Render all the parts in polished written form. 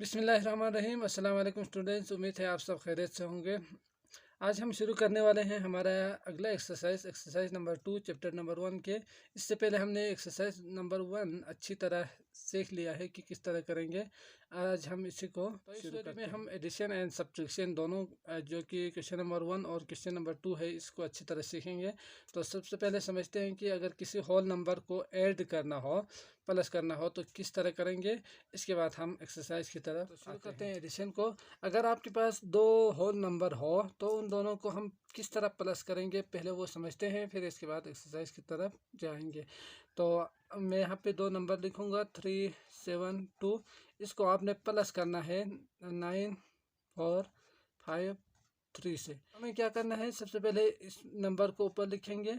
बिस्मिल्लाहिर्रहमानिर्रहीम। अस्सलाम वालेकुम स्टूडेंट्स, उम्मीद है आप सब खैरियत से होंगे। आज हम शुरू करने वाले हैं हमारा अगला एक्सरसाइज नंबर 2 चैप्टर नंबर 1 के। इससे पहले हमने एक्सरसाइज नंबर 1 अच्छी तरह सीख लिया है कि किस तरह करेंगे। आज हम इसी को शुरू करते में हम एडिशन एंड सब्ट्रैक्शन दोनों जो कि क्वेश्चन नंबर 1 और क्वेश्चन नंबर 2 है, इसको अच्छी तरह सीखेंगे। तो सबसे पहले समझते हैं कि अगर किसी होल नंबर को ऐड करना हो, प्लस करना हो, तो किस तरह करेंगे। इसके बाद हम एक्सरसाइज की तरफ शुरू करते हैं एडिशन को। अगर आपके पास दो होल नंबर हो तो उन दोनों को हम किस तरह प्लस करेंगे, पहले वो समझते हैं, फिर इसके बाद एक्सरसाइज की तरफ जाएंगे। तो मैं यहाँ पे दो नंबर लिखूँगा 3, 7, 2। इसको आपने प्लस करना है 9, 4, 5, 3 से। हमें क्या करना है, सबसे पहले इस नंबर को ऊपर लिखेंगे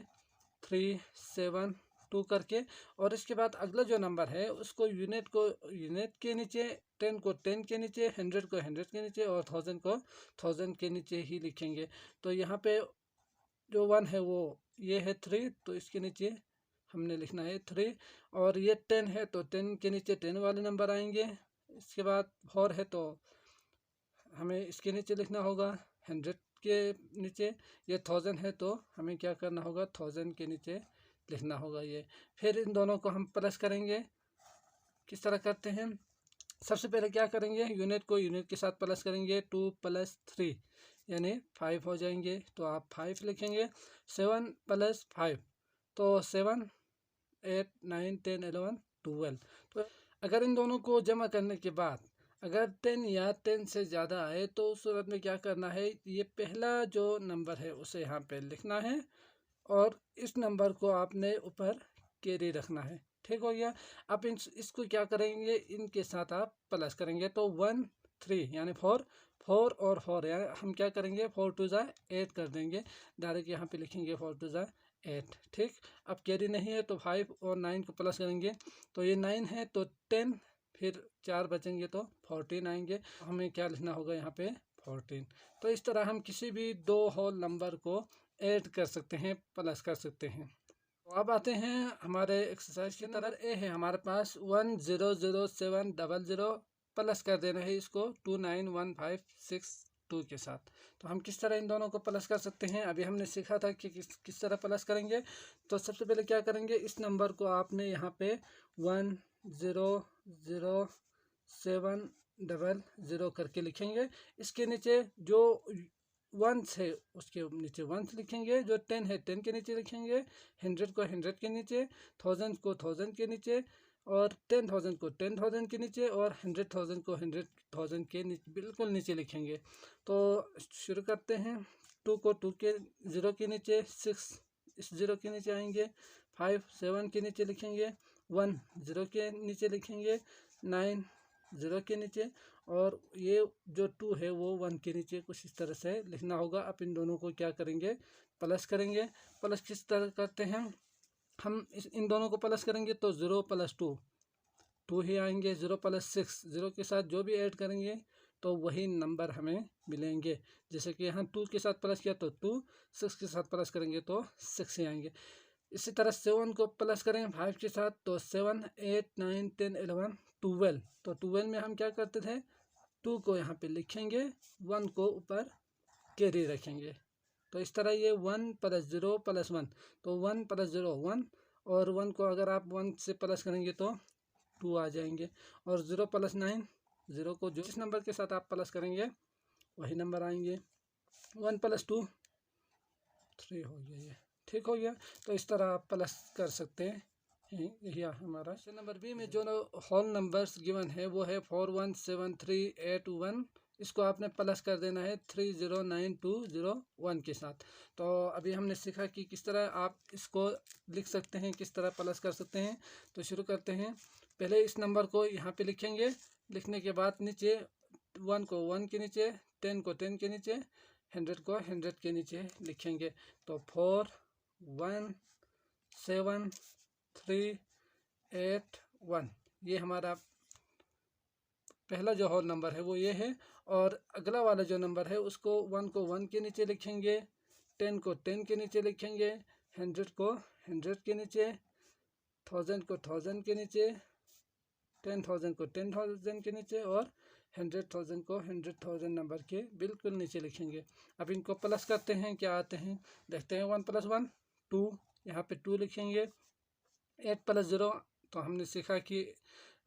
3, 7, 2 करके, और इसके बाद अगला जो नंबर है उसको यूनिट के नीचे, 10 को 10 के नीचे, 100 को 100 के नीचे और 1000 को 1000 के नीचे ही लिखेंगे। तो यहाँ पे जो 1 है वो ये है 3, तो इसके नीचे हमने लिखना है 3। और ये 10 है तो 10 के नीचे 10 वाले नंबर आएंगे। इसके बाद 4 है तो हमें इसके नीचे लिखना होगा 100 के नीचे। ये 1000 है तो हमें क्या करना होगा, 1000 के नीचे लिखना होगा ये। फिर इन दोनों को हम प्लस करेंगे। किस तरह करते हैं, सबसे पहले क्या करेंगे, यूनिट को यूनिट के साथ प्लस करेंगे। 2 + 3 यानी 5 हो जाएंगे, तो आप 5 लिखेंगे। 7 + 5 तो 7, 8, 9, 10, 11, 12। तो अगर इन दोनों को जमा करने के बाद अगर 10 या 10 से ज़्यादा आए तो उस सूरत में क्या करना है, ये पहला जो नंबर है उसे यहाँ पे लिखना है और इस नंबर को आपने ऊपर कैरी रखना है। ठीक हो गया। अब इसको क्या करेंगे, इनके साथ आप प्लस करेंगे। तो 1, 3 यानी 4 और 4 यानी हम क्या करेंगे, 4 2 जा 8 कर देंगे। डायरेक्ट यहाँ पे लिखेंगे 4 2 जा 8। ठीक। अब कैरी नहीं है तो 5 और 9 को प्लस करेंगे। तो ये 9 है तो 10, फिर 4 बचेंगे तो 14 आएंगे। हमें क्या लिखना होगा यहाँ पे 14। तो इस तरह हम किसी भी दो होल नंबर को ऐड कर सकते हैं, प्लस कर सकते हैं। तो अब आते हैं हमारे एक्सरसाइज की तरफ। ए है हमारे पास 100700 प्लस कर देना है इसको 29156 के साथ। तो हम किस तरह इन दोनों को प्लस कर सकते हैं, अभी हमने सीखा था कि किस तरह प्लस करेंगे। तो सबसे पहले क्या करेंगे, इस नंबर को आपने यहाँ पे 100700 करके लिखेंगे। इसके नीचे जो 1 है उसके नीचे 1 लिखेंगे, जो 10 है 10 के नीचे लिखेंगे, 100 को 100 के नीचे, 1000 को 1000 के नीचे और 10,000 को 10,000 के नीचे और 100,000 को 100,000 के नीचे, बिल्कुल नीचे लिखेंगे। तो शुरू करते हैं। 2 को 2 के 0 के नीचे, 6 इस 0 के नीचे आएंगे, 5 7 के नीचे लिखेंगे, 1 0 के नीचे लिखेंगे, 9 0 के नीचे और ये जो 2 है वो 1 के नीचे, कुछ इस तरह से लिखना होगा। अब इन दोनों को क्या करेंगे, प्लस करेंगे। प्लस किस तरह करते हैं, हम इन दोनों को प्लस करेंगे तो 0 + 2 2 ही आएंगे। 0 + 6 0 के साथ जो भी ऐड करेंगे तो वही नंबर हमें मिलेंगे। जैसे कि यहाँ 2 के साथ प्लस किया तो 2, 6 के साथ प्लस करेंगे तो 6 ही आएंगे। इसी तरह 7 को प्लस करें 5 के साथ तो 7, 8, 9, 10, 11, 12। तो 12 में हम क्या करते थे, 2 को यहाँ पे लिखेंगे, 1 को ऊपर कैरी रखेंगे। तो इस तरह ये 1 + 0 + 1 तो 1 + 0 1 और 1 को अगर आप 1 से प्लस करेंगे तो 2 आ जाएंगे। और 0 + 9 0 को जिस नंबर के साथ आप प्लस करेंगे वही नंबर आएंगे। 1 + 2 3 हो गया ये। ठीक हो गया। तो इस तरह आप प्लस कर सकते हैं। यही हमारा क्वेश्चन नंबर बी में जो होल नंबर्स गिवन है वो है 417381। इसको आपने प्लस कर देना है 309201 के साथ। तो अभी हमने सीखा कि किस तरह आप इसको लिख सकते हैं, किस तरह प्लस कर सकते हैं। तो शुरू करते हैं। पहले इस नंबर को यहाँ पे लिखेंगे, लिखने के बाद नीचे 1 को 1 के नीचे, 10 को 10 के नीचे, 100 को 100 के नीचे लिखेंगे। तो 4 1 7 3 8 1 ये हमारा पहला जो होल नंबर है वो ये है। और अगला वाला जो नंबर है उसको 1 को 1 के नीचे लिखेंगे, 10 को 10 के नीचे लिखेंगे, 100 को 100 के नीचे, 1000 को 1000 के नीचे, 10,000 को 10,000 के नीचे और 100,000 को 100,000 नंबर के बिल्कुल नीचे लिखेंगे। अब इनको प्लस करते हैं, क्या आते हैं देखते हैं। 1 + 1 2, यहाँ पे 2 लिखेंगे। 8 + 0, तो हमने सीखा कि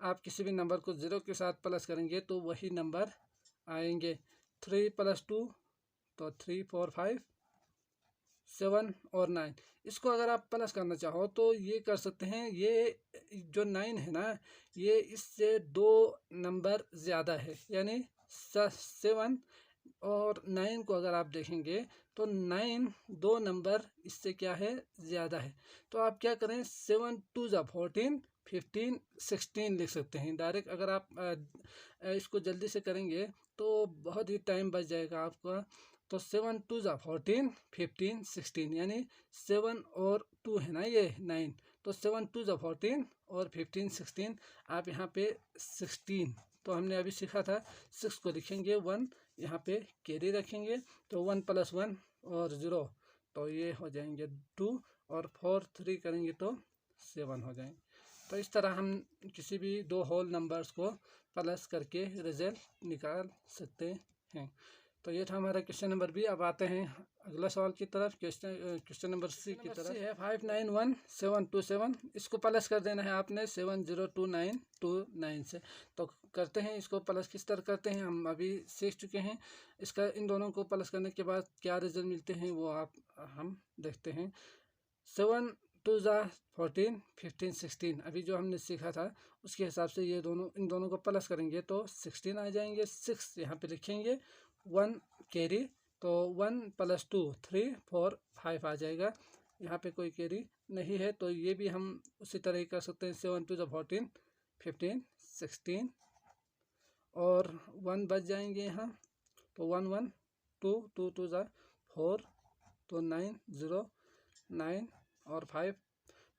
आप किसी भी नंबर को 0 के साथ प्लस करेंगे तो वही नंबर आएंगे। 3 + 2, तो 3 4 5 7 और 9। इसको अगर आप प्लस करना चाहो तो ये कर सकते हैं। ये जो 9 है ना, ये इससे 2 नंबर ज़्यादा है, यानी 7 और 9 को अगर आप देखेंगे तो 9 2 नंबर इससे क्या है, ज़्यादा है। तो आप क्या करें, 7 2 = 14 15 16 लिख सकते हैं डायरेक्ट। अगर आप इसको जल्दी से करेंगे तो बहुत ही टाइम बच जाएगा आपका। तो 7 2 = 14 15 16, यानी 7 और 2 है ना ये 9, तो 7 2 = 14 और 15 16। आप यहाँ पे 16, तो हमने अभी सीखा था 6 को लिखेंगे 1, यहाँ पे कैरी रखेंगे, तो 1 + 1 और 0, तो ये हो जाएंगे 2, और 4 3 करेंगे तो 7 हो जाएंगे। तो इस तरह हम किसी भी 2 होल नंबर्स को प्लस करके रिजल्ट निकाल सकते हैं। तो ये था हमारा क्वेश्चन नंबर बी। अब आते हैं अगला सवाल की तरफ। क्वेश्चन नंबर सी की तरफ है 591727। इसको प्लस कर देना है आपने 702929 से। तो करते हैं इसको प्लस किस तरह करते हैं, हम अभी सीख चुके हैं। इसका इन दोनों को प्लस करने के बाद क्या रिजल्ट मिलते हैं वो हम देखते हैं। 7 2 = 14 15 16, अभी जो हमने सीखा था उसके हिसाब से ये इन दोनों को प्लस करेंगे तो 16 आ जाएंगे। 6 यहाँ पे लिखेंगे, 1 कैरी, तो 1 + 2 3 4 5 आ जाएगा। यहाँ पे कोई कैरी नहीं है, तो ये भी हम उसी तरह ही कर सकते हैं। 7 2 = 14 15 16, और 1 बच जाएंगे यहाँ, तो 1 1 2 2 2 = 4, तो 9 0 9 और 5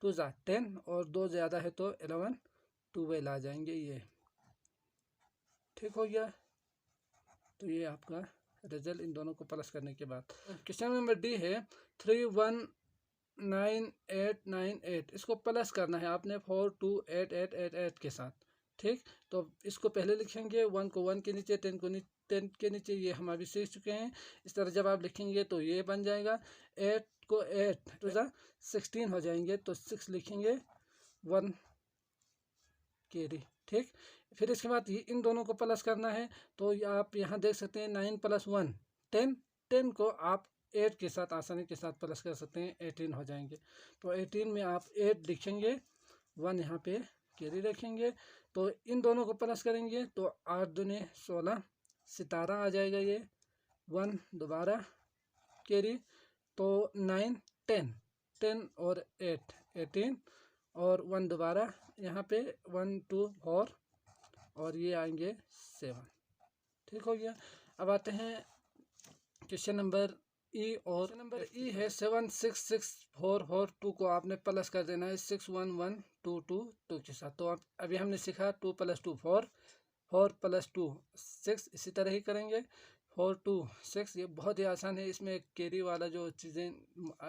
2 = 10, और 2 ज़्यादा है तो 11 12 आ जाएंगे। ये ठीक हो गया। तो ये आपका रिजल्ट इन दोनों को प्लस करने के बाद। क्वेश्चन नंबर डी है 319898। इसको प्लस करना है आपने 428888 के साथ। ठीक, तो इसको पहले लिखेंगे 1 को 1 के नीचे, 10 को 10 के नीचे, ये हम अभी सीख चुके हैं। इस तरह जब आप लिखेंगे तो ये बन जाएगा। 8 को 8 तो 16 हो जाएंगे, तो 6 लिखेंगे 1 कैरी। ठीक, फिर इसके बाद इन दोनों को प्लस करना है, तो आप यहाँ देख सकते हैं 9 + 1 10, 10 को आप 8 के साथ आसानी के साथ प्लस कर सकते हैं, 18 हो जाएंगे। तो 18 में आप 8 लिखेंगे, 1 यहाँ पे कैरी रखेंगे, तो इन दोनों को प्लस करेंगे तो 8 दूने 16 सितारा आ जाएगा। ये 1 दोबारा कैरी, तो 9 10 10 और 8 18, और 1 दोबारा यहाँ पे 1 2 4, और ये आएंगे 7। ठीक हो गया। अब आते हैं क्वेश्चन नंबर ई, और नंबर ई है 7664442 को आपने प्लस कर देना है 611222 के साथ। तो अभी हमने सीखा 2 + 2 4 4 + 2 6, इसी तरह ही करेंगे 4 2 6। ये बहुत ही आसान है, इसमें कैरी वाला जो चीज़ें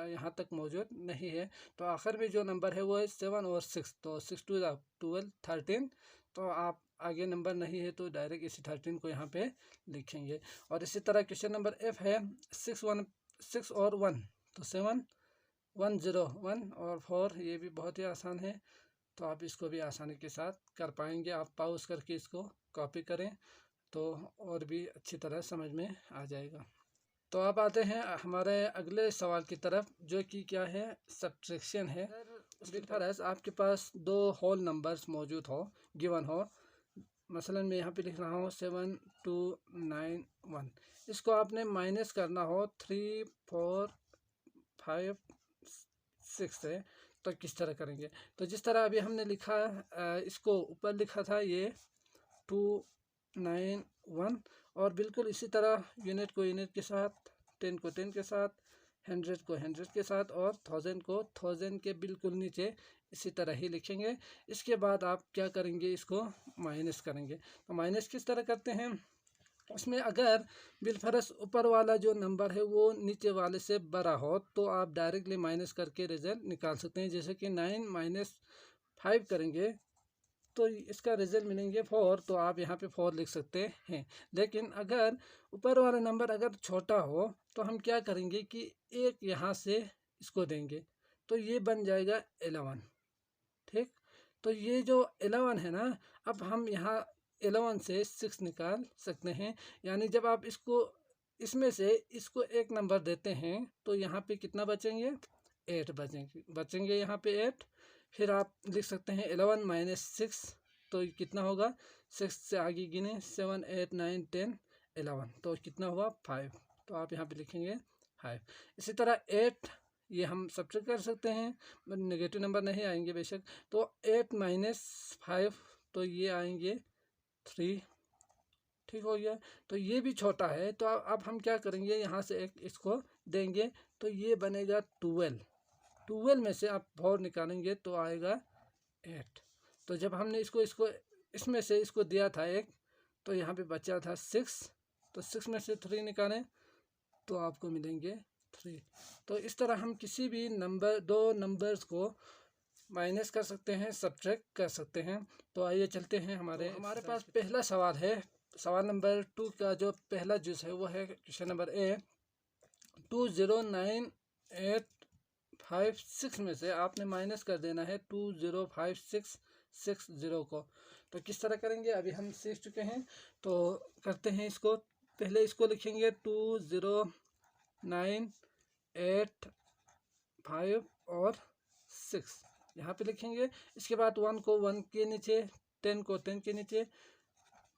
यहाँ तक मौजूद नहीं है। तो आखिर में जो नंबर है वो है 7 और 6, तो 6 2 = 12 13। तो आप आगे नंबर नहीं है तो डायरेक्ट इसी 13 को यहाँ पे लिखेंगे। और इसी तरह क्वेश्चन नंबर एफ है 6 और 1, तो 7 1 0 1 और 4। ये भी बहुत ही आसान है, तो आप इसको भी आसानी के साथ कर पाएंगे। आप पॉज करके इसको कॉपी करें तो और भी अच्छी तरह समझ में आ जाएगा। तो अब आते हैं हमारे अगले सवाल की तरफ, जो कि क्या है, सब्ट्रैक्शन है। उसके तरह आपके पास 2 होल नंबर्स मौजूद हो, गिवन हो। मसलन मैं यहाँ पे लिख रहा हूँ 7 2 9 1। इसको आपने माइनस करना हो 3 4 5 6 से, तो किस तरह करेंगे। तो जिस तरह अभी हमने लिखा, इसको ऊपर लिखा था ये 2 9 1, और बिल्कुल इसी तरह यूनिट को यूनिट के साथ, 10 को 10 के साथ, 100 को 100 के साथ, और 1000 को 1000 के बिल्कुल नीचे इसी तरह ही लिखेंगे। इसके बाद आप क्या करेंगे, इसको माइनस करेंगे। तो माइनस किस तरह करते हैं, उसमें अगर बिलफरस ऊपर वाला जो नंबर है वो नीचे वाले से बड़ा हो तो आप डायरेक्टली माइनस करके रिजल्ट निकाल सकते हैं। जैसे कि 9 - 5 करेंगे तो इसका रिजल्ट मिलेंगे 4, तो आप यहाँ पे 4 लिख सकते हैं। लेकिन अगर ऊपर वाला नंबर अगर छोटा हो तो हम क्या करेंगे कि एक यहाँ से इसको देंगे, तो ये बन जाएगा 11। ठीक, तो ये जो 11 है ना, अब हम यहाँ 11 से 6 निकाल सकते हैं। यानी जब आप इसको इसमें से इसको एक नंबर देते हैं तो यहाँ पे कितना बचेंगे, 8 बचेंगे यहाँ पे 8। फिर आप लिख सकते हैं 11 माइनस 6, तो कितना होगा, 6 से आगे गिने 7 8 9 10 11, तो कितना हुआ 5, तो आप यहाँ पे लिखेंगे 5। इसी तरह 8 ये हम सब्ट्रैक्ट कर सकते हैं, नेगेटिव नंबर नहीं आएंगे बेशक। तो 8 माइनस 5, तो ये आएंगे 3। ठीक हो गया, तो ये भी छोटा है, तो अब हम क्या करेंगे, यहाँ से एक इसको देंगे तो ये बनेगा 12 में से आप 4 निकालेंगे तो आएगा 8। तो जब हमने इसको इसमें से इसको दिया था एक, तो यहाँ पे बचा था 6, तो 6 में से 3 निकालें तो आपको मिलेंगे 3। तो इस तरह हम किसी भी दो नंबर्स को माइनस कर सकते हैं, सब्ट्रैक्ट कर सकते हैं। तो आइए चलते हैं हमारे पास पहला सवाल है। सवाल नंबर 2 का जो पहला जुज है वो है क्वेश्चन नंबर ए। 209,856 में से आपने माइनस कर देना है 205,660 को। तो किस तरह करेंगे अभी हम सीख चुके हैं, तो करते हैं इसको। पहले इसको लिखेंगे 209,856 और 6 यहाँ पे लिखेंगे। इसके बाद 1 को 1 के नीचे, 10 को 10 के नीचे,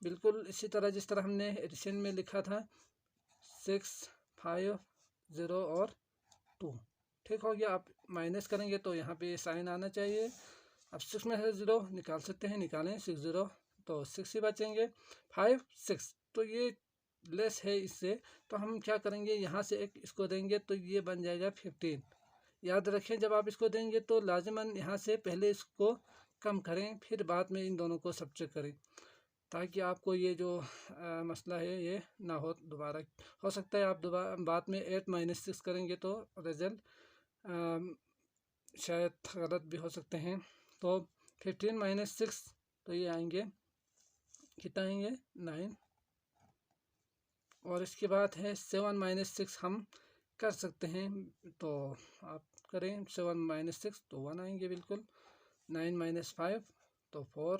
बिल्कुल इसी तरह जिस तरह हमने एडिशन में लिखा था 6 5 0 और 2। ठीक हो गया। आप माइनस करेंगे तो यहाँ पे साइन आना चाहिए। अब 6 में से 0 निकाल सकते हैं, निकालें 6 0, तो 6 ही बचेंगे। 5 6, तो ये लेस है इससे, तो हम क्या करेंगे, यहाँ से एक इसको देंगे तो ये बन जाएगा 15। याद रखें जब आप इसको देंगे तो लाजमन यहाँ से पहले इसको कम करें, फिर बाद में इन दोनों को सब्ट्रैक्ट करें, ताकि आपको ये जो मसला है ये ना हो दोबारा। हो सकता है आप दोबारा बाद में 8 माइनस 6 करेंगे तो रिजल्ट शायद गलत भी हो सकते हैं। तो 15 माइनस 6, तो ये आएंगे, कितना आएंगे 9। और इसके बाद है 7 माइनस 6 हम कर सकते हैं, तो आप करें 7 माइनस 6 तो 1 आएंगे बिल्कुल। 9 माइनस 5 तो 4,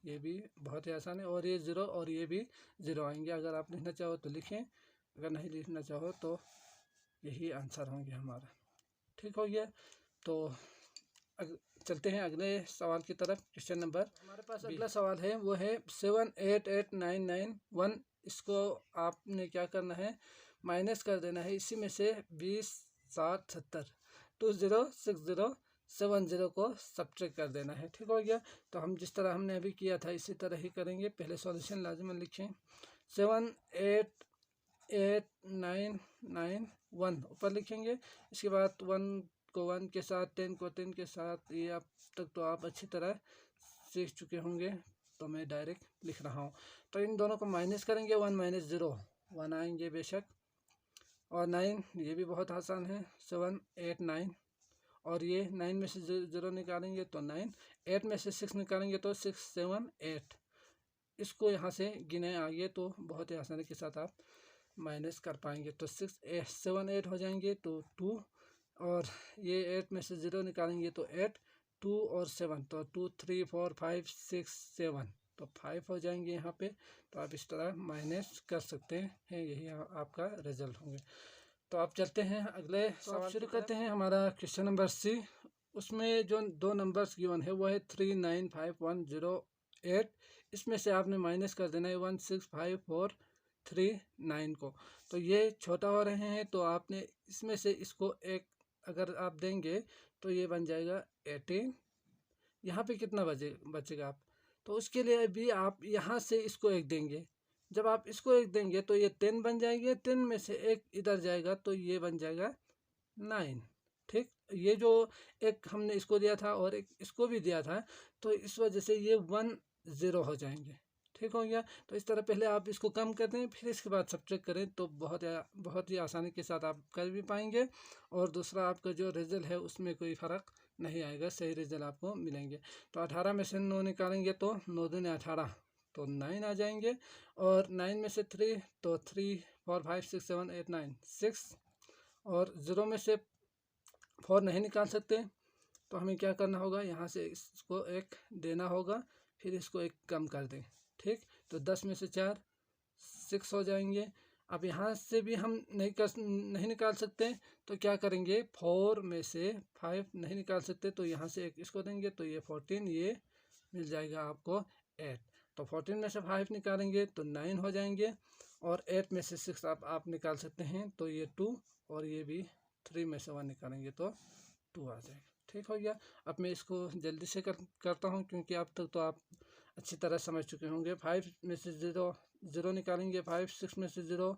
ये भी बहुत ही आसान है। और ये 0 और ये भी 0 आएंगे। अगर आप लिखना चाहो तो लिखें, अगर नहीं लिखना चाहो तो यही आंसर होंगे हमारा। ठीक हो गया। तो चलते हैं अगले सवाल की तरफ। क्वेश्चन नंबर हमारे पास अगला सवाल है वो है 7 8 8 9 9 1। इसको आपने क्या करना है, माइनस कर देना है। इसी में से 20 60 70 2060 70 को सब्ट्रैक्ट कर देना है। ठीक हो गया। तो हम जिस तरह हमने अभी किया था इसी तरह ही करेंगे। पहले सॉल्यूशन लाजमन लिखें। 7 8 8 9 9 1 ऊपर लिखेंगे। इसके बाद 1 को 1 के साथ, 10 को 10 के साथ, ये अब तक तो आप अच्छी तरह सीख चुके होंगे, तो मैं डायरेक्ट लिख रहा हूँ। तो इन दोनों को माइनस करेंगे, 1 माइनस 0 1 आएंगे बेशक। और 9, ये भी बहुत आसान है, 7 8 9। और ये 9 में से 0 निकालेंगे तो 9, 8 में से 6 निकालेंगे तो 6 7 8। इसको यहाँ से गिने आगे तो बहुत ही आसानी के साथ आप माइनस कर पाएंगे। तो 6 8 7 8 हो जाएंगे तो 2, और ये 8 में से 0 निकालेंगे तो 8 2 और 7, तो 2 3 4 5 6 7, तो 5 हो जाएंगे यहाँ पे। तो आप इस तरह माइनस कर सकते हैं, यही आपका रिजल्ट होंगे। तो आप चलते हैं अगले सवाल शुरू करते हैं। हमारा क्वेश्चन नंबर सी, उसमें जो दो नंबर्स गिवन है वो है 3 9 5 1 0 8। इसमें से आपने माइनस कर देना है 1 6 5 4 3 9 को। तो ये छोटा हो रहे हैं, तो आपने इसमें से इसको एक अगर आप देंगे तो ये बन जाएगा 18। यहाँ पे कितना बचेगा आप, तो उसके लिए भी आप यहाँ से इसको एक देंगे। जब आप इसको एक देंगे तो ये 10 बन जाएंगे। 10 में से एक इधर जाएगा तो ये बन जाएगा 9। ठीक, ये जो एक हमने इसको दिया था और एक इसको भी दिया था, तो इस वजह से ये 1 0 हो जाएंगे। ठीक हो गया। तो इस तरह पहले आप इसको कम कर दें, फिर इसके बाद सब्ट्रैक्ट करें, तो बहुत ही आसानी के साथ आप कर भी पाएंगे। और दूसरा आपका जो रिजल्ट है उसमें कोई फ़र्क नहीं आएगा, सही रिजल्ट आपको मिलेंगे। तो 18 में से 9 निकालेंगे तो 9 दूनी 18, तो 9 आ जाएंगे। और 9 में से 3 तो 3 4 5 6 7 8 9 6। और 0 में से 4 नहीं निकाल सकते, तो हमें क्या करना होगा, यहाँ से इसको एक देना होगा, फिर इसको एक कम कर दें। ठीक, तो 10 में से 4 6 हो जाएंगे। अब यहाँ से भी हम नहीं निकाल सकते, तो क्या करेंगे, 4 में से 5 नहीं निकाल सकते, तो यहाँ से एक इसको देंगे, तो ये 14, ये मिल जाएगा आपको 8। तो 14 में से 5 निकालेंगे तो 9 हो जाएंगे। और 8 में से 6 आप निकाल सकते हैं, तो ये 2, और ये भी 3 में से 1 निकालेंगे तो 2 आ जाएगा। ठीक हो गया। अब मैं इसको जल्दी से करता हूँ, क्योंकि अब तक तो आप अच्छी तरह समझ चुके होंगे। 5 में से 0 निकालेंगे, 5 6 में से 0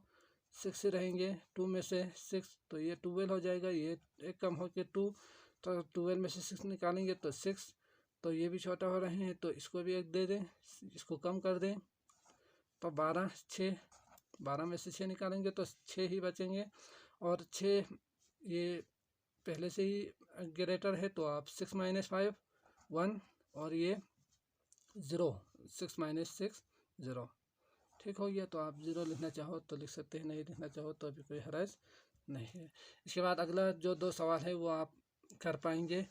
6 ही रहेंगे। 2 में से 6 तो ये 12 हो जाएगा, ये एक कम हो के 2, तो 12 में से 6 निकालेंगे तो 6, तो ये भी छोटा हो रहे हैं, तो इसको भी एक दे दें, इसको कम कर दें, तो 12 में से 6 निकालेंगे तो 6 ही बचेंगे। और 6 ये पहले से ही ग्रेटर है, तो आप 6 - 5 1, और ये 0 6 - 6 0। ठीक हो गया। तो आप 0 लिखना चाहो तो लिख सकते हैं, नहीं लिखना चाहो तो अभी कोई हर्ज नहीं है। इसके बाद अगला जो 2 सवाल है वो आप कर पाएंगे।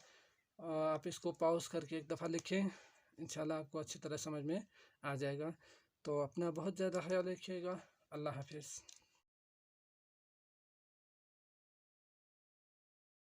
आप इसको पॉज करके एक दफ़ा लिखें, इंशाल्लाह आपको अच्छी तरह समझ में आ जाएगा। तो अपना बहुत ज़्यादा ख्याल रखिएगा। अल्लाह हाफिज़।